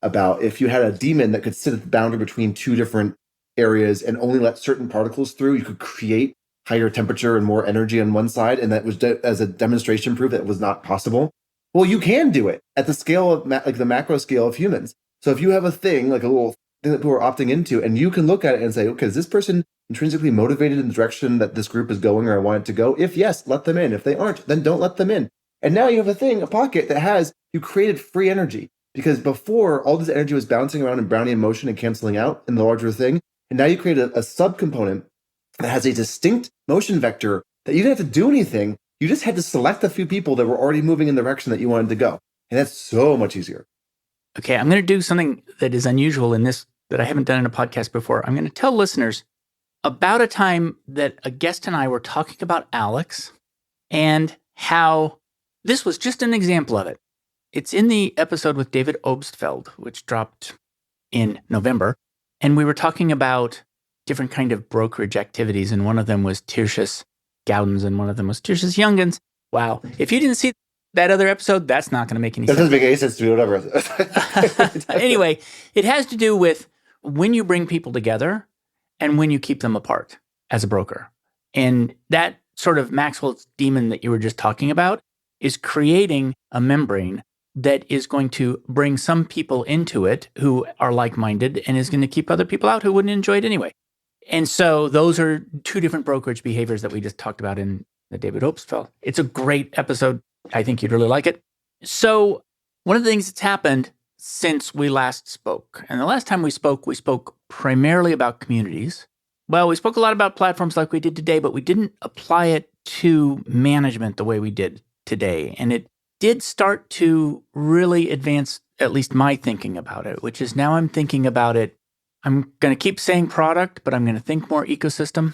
about if you had a demon that could sit at the boundary between two different areas and only let certain particles through, you could create higher temperature and more energy on one side, and that was as a demonstration proof that it was not possible. Well, you can do it at the scale of like the macro scale of humans. So if you have a thing like a little thing that people are opting into, and you can look at it and say, okay, is this person intrinsically motivated in the direction that this group is going or I want it to go? If yes, let them in. If they aren't, then don't let them in. And now you have a pocket that you created free energy, because before all this energy was bouncing around and Brownian motion and canceling out in the larger thing. And now you create a subcomponent that has a distinct motion vector that you didn't have to do anything. You just had to select a few people that were already moving in the direction that you wanted to go. And that's so much easier. Okay, I'm going to do something that is unusual in this that I haven't done in a podcast before. I'm going to tell listeners about a time that a guest and I were talking about Alex and how this was just an example of it. It's in the episode with David Obstfeld, which dropped in November. And we were talking about different kind of brokerage activities. And one of them was Tertius Gaudens and one of them was Tertius Youngens. Wow. If you didn't see that other episode, that's not going to make any sense. That doesn't make any sense to me, whatever. Anyway, it has to do with when you bring people together and when you keep them apart as a broker. And that sort of Maxwell's demon that you were just talking about is creating a membrane that is going to bring some people into it who are like-minded and is going to keep other people out who wouldn't enjoy it anyway. And so those are two different brokerage behaviors that we just talked about in the David Obstfeld. It's a great episode. I think you'd really like it. So one of the things that's happened since we last spoke, and the last time we spoke primarily about communities. Well, we spoke a lot about platforms like we did today, but we didn't apply it to management the way we did today. And it did start to really advance at least my thinking about it, which is now I'm thinking about it. I'm going to keep saying product, but I'm going to think more ecosystem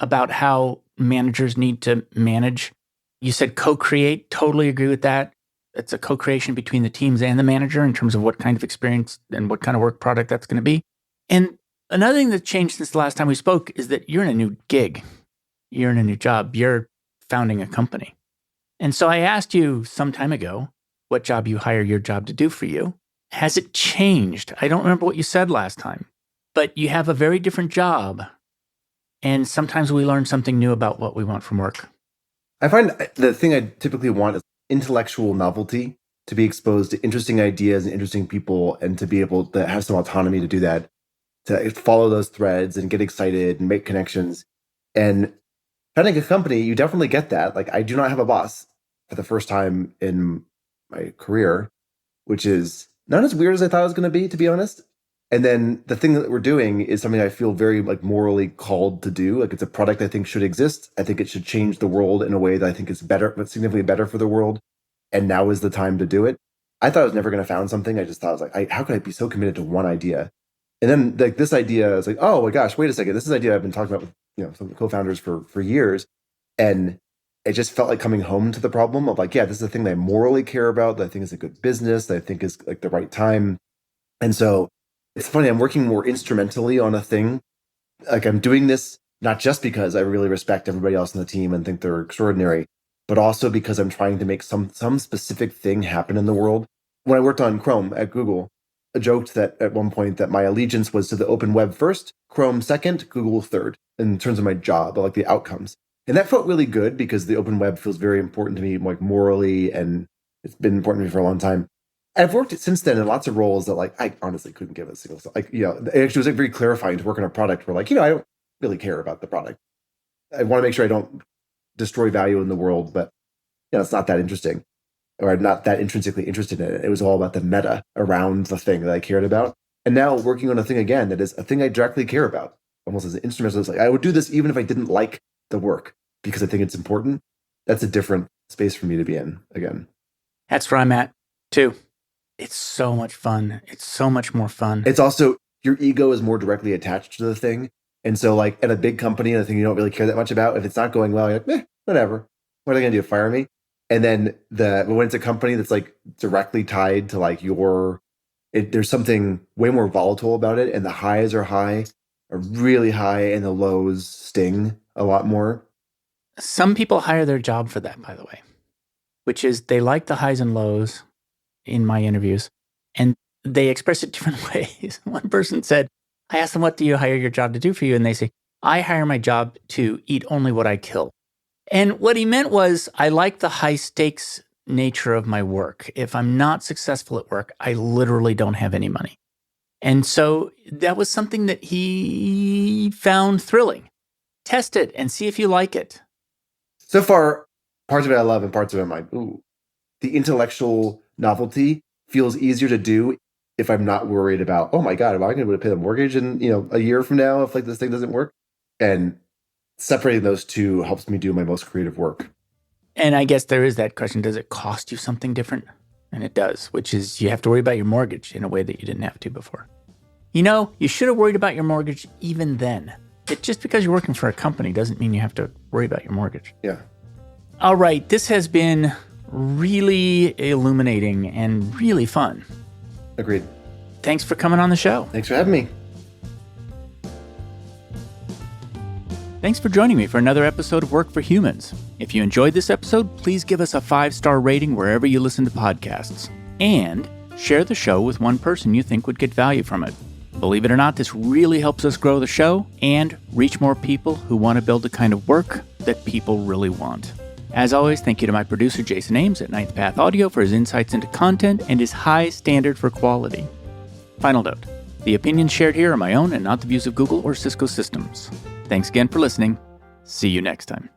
about how managers need to manage. You said co-create, totally agree with that. It's a co-creation between the teams and the manager in terms of what kind of experience and what kind of work product that's going to be. And another thing that changed since the last time we spoke is that you're in a new gig. You're in a new job. You're founding a company. And so I asked you some time ago what job you hire your job to do for you. Has it changed? I don't remember what you said last time, but you have a very different job. And sometimes we learn something new about what we want from work. I find the thing I typically want is intellectual novelty, to be exposed to interesting ideas and interesting people, and to be able to have some autonomy to do that, to follow those threads and get excited and make connections. And founding a company, you definitely get that. Like, I do not have a boss for the first time in my career, which is not as weird as I thought it was going to be, to be honest. And then the thing that we're doing is something I feel very like morally called to do. Like, it's a product I think should exist. I think it should change the world in a way that I think is better, but significantly better for the world. And now is the time to do it. I thought I was never going to found something. I just thought I was like, how could I be so committed to one idea? And then like this idea is like, oh my gosh, wait a second. This is an idea I've been talking about with some co-founders for years. And it just felt like coming home to the problem of like, yeah, this is a thing that I morally care about, that I think is a good business, that I think is like the right time. And so it's funny, I'm working more instrumentally on a thing. Like, I'm doing this not just because I really respect everybody else on the team and think they're extraordinary, but also because I'm trying to make some specific thing happen in the world. When I worked on Chrome at Google, I joked that at one point that my allegiance was to the open web first, Chrome second, Google third, in terms of my job, like the outcomes. And that felt really good because the open web feels very important to me, like morally, and it's been important to me for a long time. I've worked since then in lots of roles that like I honestly couldn't give a single, like, it actually was like very clarifying to work on a product where like, I don't really care about the product. I want to make sure I don't destroy value in the world, but it's not that interesting, or I'm not that intrinsically interested in it. It was all about the meta around the thing that I cared about. And now working on a thing again that is a thing I directly care about, almost as an instrumentalist. Like, I would do this even if I didn't like the work because I think it's important. That's a different space for me to be in again. That's where I'm at, too. It's so much fun. It's so much more fun. It's also, your ego is more directly attached to the thing. And so, like, at a big company, the thing you don't really care that much about, if it's not going well, you're like, whatever. What are they going to do, fire me? And then when it's a company that's, like, directly tied to, like, there's something way more volatile about it. And the highs are really high, and the lows sting a lot more. Some people hire their job for that, by the way, which is they like the highs and lows in my interviews, and they express it different ways. One person said, I asked them, what do you hire your job to do for you? And they say, I hire my job to eat only what I kill. And what he meant was, I like the high stakes nature of my work. If I'm not successful at work, I literally don't have any money. And so that was something that he found thrilling. Test it and see if you like it. So far, parts of it I love and parts of it I'm like, ooh. The intellectual novelty feels easier to do if I'm not worried about, oh my God, am I going to be able to pay the mortgage in, a year from now if, like, this thing doesn't work? And separating those two helps me do my most creative work. And I guess there is that question, does it cost you something different? And it does, which is you have to worry about your mortgage in a way that you didn't have to before. You should have worried about your mortgage even then. Just because you're working for a company doesn't mean you have to worry about your mortgage. Yeah. All right, this has been really illuminating and really fun. Agreed. Thanks for coming on the show. Thanks for having me. Thanks for joining me for another episode of Work for Humans. If you enjoyed this episode, please give us a 5-star rating wherever you listen to podcasts. And share the show with one person you think would get value from it. Believe it or not, this really helps us grow the show and reach more people who want to build the kind of work that people really want. As always, thank you to my producer, Jason Ames at Ninth Path Audio, for his insights into content and his high standard for quality. Final note, the opinions shared here are my own and not the views of Google or Cisco Systems. Thanks again for listening. See you next time.